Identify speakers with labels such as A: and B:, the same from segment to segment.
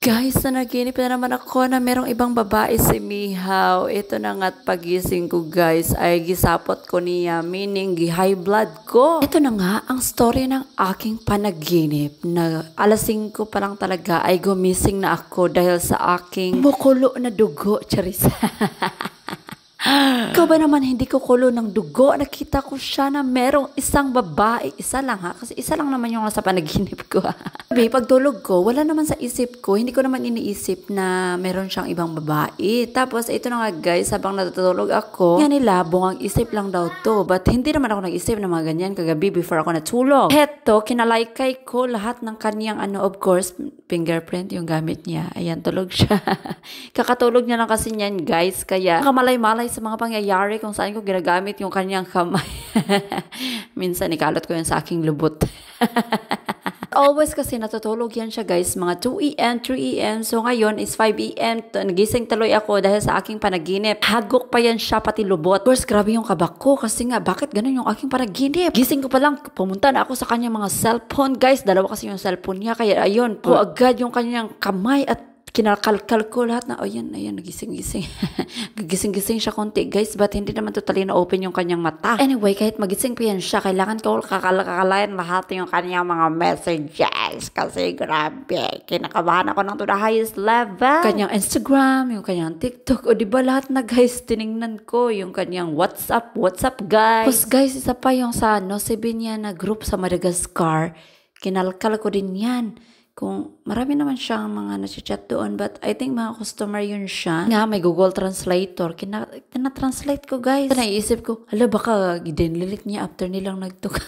A: Guys, nanaginip na naman ako na merong ibang babae si Mihaw. Ito na nga't pagising ko guys ay gisapot ko niya, meaning high blood ko. Ito na nga ang story ng aking panaginip na alas 5 pa lang talaga ay gumising na ako dahil sa aking mukulo na dugo. Charis. Ikaw ba naman hindi ko kulo ng dugo? Nakita ko siya na merong isang babae. Isa lang ha? Kasi isa lang naman yung nasa panaginip ko ha. Sabi, pagtulog ko, wala naman sa isip ko. Hindi ko naman iniisip na meron siyang ibang babae. Tapos ito na nga guys, habang natutulog ako, nga nila, bungang isip lang daw to. But hindi naman ako nag-isip na mga ganyan kagabi before ako natulog. Heto, kinalaykay ko lahat ng kaniyang of course, fingerprint yung gamit niya. Ayan, tulog siya. Kakatulog niya lang kasi niyan guys. Kaya kamalay-malay sa mga pangyayari kung saan ko ginagamit yung kanyang kamay. Minsan ikalot ko yun sa aking lubot. Always kasi natutulog yan siya guys, mga 2 AM, 3 AM. So ngayon is 5 AM. Nagising tuloy ako dahil sa aking panaginip. Hagok pa yan siya pati lubot. Of course, grabe yung kabak ko kasi nga bakit ganun yung aking panaginip. Gising ko pa lang, pumunta na ako sa kanyang mga cellphone guys. Dalawa kasi yung cellphone niya. Kaya ayun, po agad yung kanyang kamay at kinakalkal ko lahat na, ayan, nagising-gising. Gising-gising siya konti, guys, but hindi naman totally na open yung kanyang mata. Anyway, kahit magising pa yan siya, kailangan ko kakalayan lahat yung kanyang mga messages. Kasi grabe, kinakabahan ako ng to the highest level. Kanyang Instagram, yung kanyang TikTok, o diba lahat na guys, tiningnan ko, yung kanyang WhatsApp guys. Tapos guys, isa pa yung sa sabi niya na group sa Madagascar, kinalkal ko din yan. Kung marami naman siyang mga nasi-chat doon, but I think mga customer yun siya. Nga, may Google Translator. Kina-translate ko, guys. Naiisip ko, hala, baka dinlilit niya after nilang nagtuk.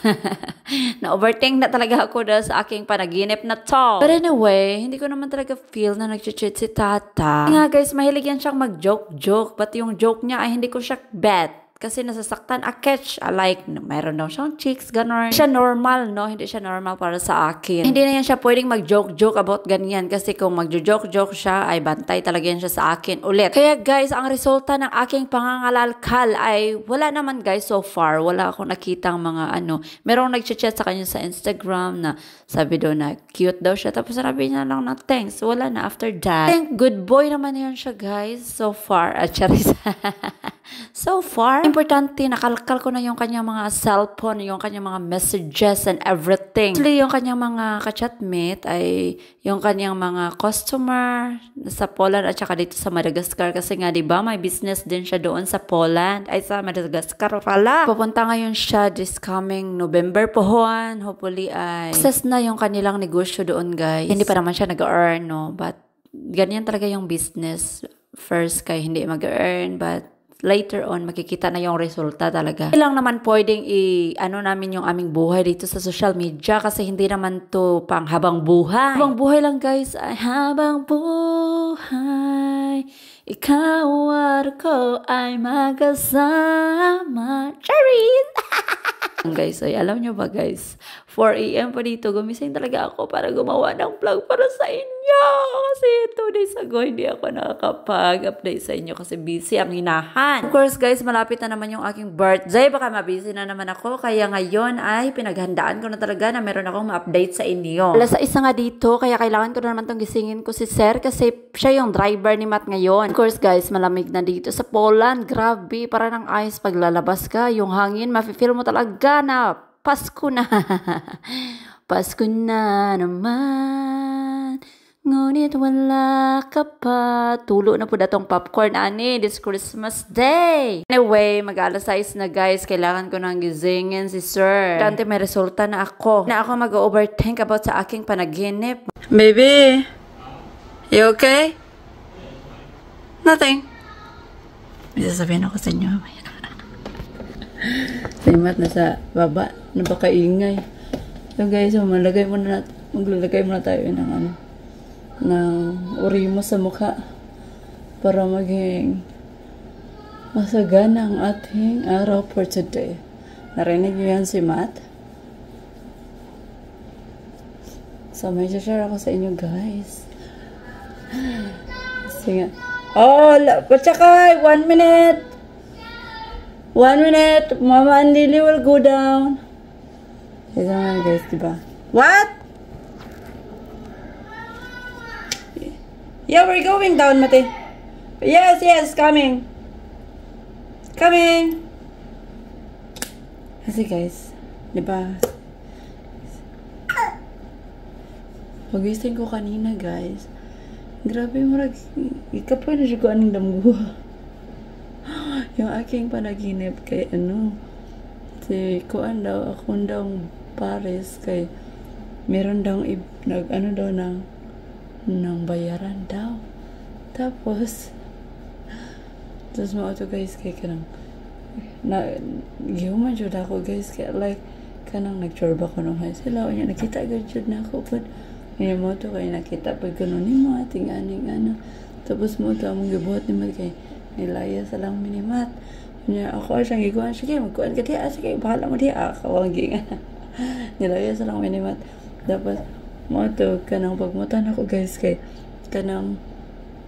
A: Na-overthink na talaga ako dahil sa aking panaginip na to. But anyway, hindi ko naman talaga feel na nag-chat si Tata. Nga, guys, mahilig yan siyang mag-joke. But yung joke niya ay hindi ko siya bet. Kasi nasasaktan, catch, like, meron daw siyang chicks, gano'n. Hindi siya normal, no? Hindi siya normal para sa akin. Hindi na yan siya pwedeng mag-joke-joke about ganyan. Kasi kung mag-joke-joke siya, ay bantay talaga yan siya sa akin ulit. Kaya guys, ang resulta ng aking pangangalalkal ay wala naman guys so far. Wala akong nakitang mga Merong nag-chat sa kanya sa Instagram na sabi daw na cute daw siya. Tapos sabi niya lang na thanks. Wala na after that. I think good boy naman yan siya guys so far. Charis. So far, importante, nakalkal ko na yung kanyang mga cellphone, yung kanyang mga messages and everything. Actually, yung kanyang mga ka-chatmate ay yung kanyang mga customer sa Poland at saka dito sa Madagascar. Kasi nga, diba, may business din siya doon sa Poland. Ay, sa Madagascar pala. Pupunta ngayon siya this coming November pohon. Hopefully, ay success na yung kanilang negosyo doon, guys. Hindi pa naman siya nag-earn, no? But, ganyan talaga yung business. First, kay hindi mag-earn, but later on, makikita na yung resulta talaga. Hindi lang naman pwedeng namin yung aming buhay dito sa social media kasi hindi naman to pang habang buhay. Habang buhay lang guys, ay habang buhay, ikaw at ako ay magkasama. Charis! Guys, ay alam nyo ba guys, 4 AM pa dito, gumising talaga ako para gumawa ng vlog para sa inyo. Kasi 2 days ago, hindi ako nakakapag-update sa inyo kasi busy ang hinahan. Of course guys, malapit na naman yung aking birthday. Baka mabusy na naman ako. Kaya ngayon ay pinaghandaan ko na talaga na meron akong ma-update sa inyo. Alas 1 nga dito, kaya kailangan ko na naman itong gisingin ko si Sir kasi siya yung driver ni Matt ngayon. Of course guys, malamig na dito sa Poland. Grabe, para ng ice paglalabas ka. Yung hangin, mafe-feel mo talaga na Pasko na. Pasko na naman. Ngunit wala ka pa. Tulo na po datong popcorn ani this Christmas day. Anyway, mag-alas 6 na guys. Kailangan ko nang gisingin si Sir. Dante may resulta na ako. Na ako mag-overthink about sa aking panaginip. Baby, you okay? Nothing. May sasabihin ako sa inyo. Si Matt nasa baba. Napakaingay. So guys, maglalagay muna tayo ng urimo sa mukha para maging masagana ang ating araw for today. Narinig niyo yan si Matt? So may share ako sa inyo guys. Sige. Oh, patsakay! 1 minute! 1 minute! Mama and Lily will go down. Ito nga guys, diba? What? Yeah, we're going down, Mate. Yes, yes, coming. Coming. Kasi guys, diba? Pagising ko kanina, guys. Grabe mo rin. Ikapoy na siya ko anong damguha. Yung aking panaginip kay si kuan daw, akong daw Paris kay meron daw ng bayaran daw. Tapos mga to guys kay kanang gihuman jud ako guys kay like kanang nagchorba ko nung high sila unya nakita gud jud na ako pud yung mo to kay nakita pag kuno nimo ating aning tapos mo to among gibuhat ni kay nilaya sa lang minimat unya ako siyang gikuan sige magkuan ka diha sige bahala mo diha kawanggi nga nilaya sa lang minimat tapos mo to kanang pagmutan ako guys kay kanang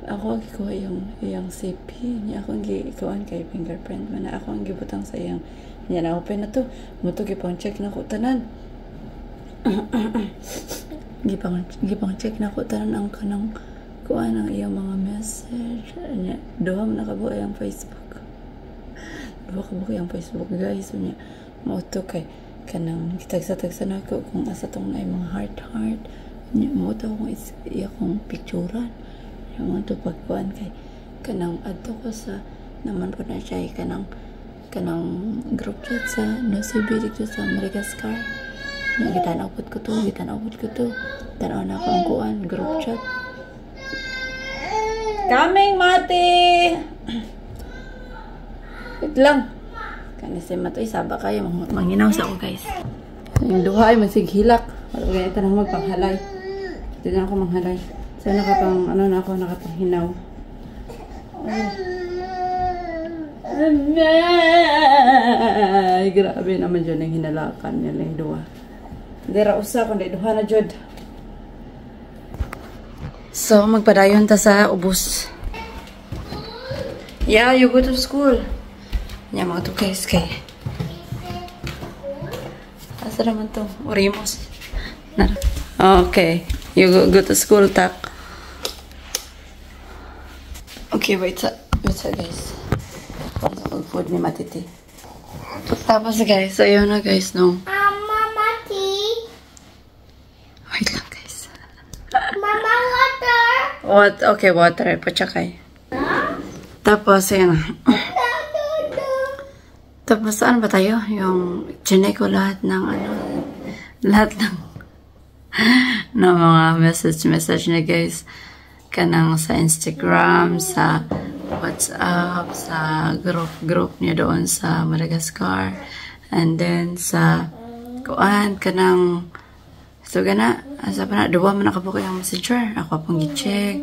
A: ako gikuha yung CP niya akong gikuan kay fingerprint man ako ang gibutang sa iyang niya na open na to mo to gipang check na ko tanan gipang check na ko tanan ang kanang kuan ang iyang mga message niya duha man nakabuo ang Facebook guys niya mo to kay kanang gitagsa-tagsa na ko kung asa tong na mga heart mo to kung kung picturean yung to pagkuan kay kanang adto ko sa naman po na siya kanang group chat sa Nosy dito sa Madagascar na gitan-aw ko to tanaw na ako ang kuan group chat coming Mati wait lang kani si Matoy saba kayo manginaw sa ako guys yung duha ay masighilak wala ganito na magpanghalay dito na ako manghalay so nakapang na ako nakapanginaw ay grabe naman dyan ang hinalakan niya lang duha dira usa kundi duha na jud so magpadayon ta sa ubos yeah you go to school nya mga to guys kay asa naman to orimos okay you go to school tak okay wait sa guys food ni Matiti tapos guys so yun na guys no
B: Mati
A: wait lang guys
B: Mama water
A: okay water pachakay tapos yun tapos saan ba tayo? Yung chinay ko lahat ng mga message na guys. Kanang sa Instagram, sa WhatsApp, sa group niya doon sa Madagascar. And then sa kuan, kanang so gana, asa pa na, duwa man nakabuko yung messenger. Ako pong i-check.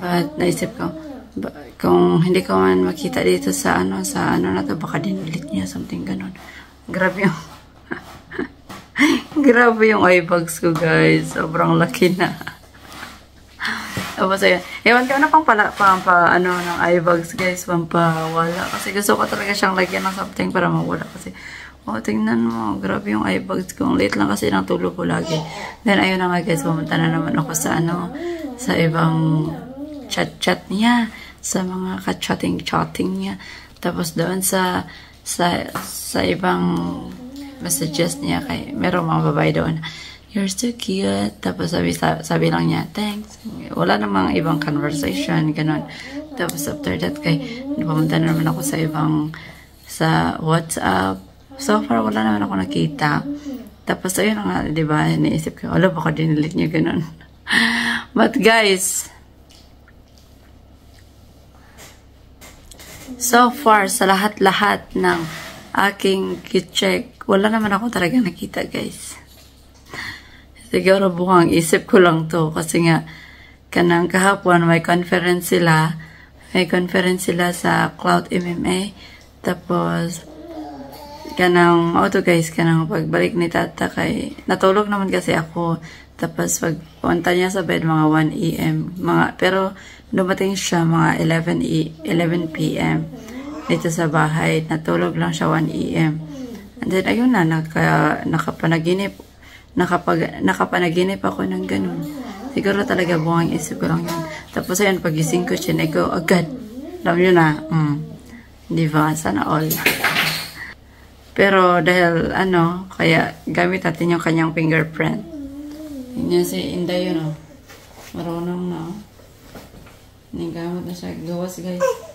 A: But naisip ko, kung hindi ko man makita dito sa na to baka dinulit niya something ganon grabe yung grabe yung eyebags ko guys sobrang laki na tapos ayun ewan ko na ng eyebags guys pampawala kasi gusto ko talaga siyang lagyan ng something para mawala kasi tingnan mo grabe yung eyebags ko late lang kasi natulog ko lagi then ayun na nga guys pumunta na naman ako sa sa ibang chat niya sa mga ka-chatting niya. Tapos doon sa ibang messages niya kay merong mga babae doon. You're so cute. Tapos sabi lang niya, thanks. Wala namang ibang conversation, ganun. Tapos after that kay pumunta na naman ako sa WhatsApp. So far wala naman ako nakita. Tapos ayun nga, 'di ba? Naisip ko, ala baka dinilit niya ganun. But guys, so far, sa lahat-lahat ng aking check, wala naman ako talaga nakita, guys. Siguro buhang isip ko lang to kasi nga, kanang kahapon, may conference sila sa Cloud MMA. Tapos, kanang, guys, kanang pagbalik ni tata kay, natulog naman kasi ako. Tapos, pag punta niya sa bed, mga 1 AM. Pero, dumating siya mga 11 PM dito sa bahay. Natulog lang siya 1 AM. And then, ayun na, nakapanaginip ako ng ganun. Siguro talaga buwang isip ko lang yun. Tapos ayun, pagising ko, chinek ko agad. Alam nyo na, di ba? Sana all. Pero dahil, kaya gamit natin yung kanyang fingerprint. Tingnan si Inday yun, Marunong na, Nigamit na siya. Gawas, guys.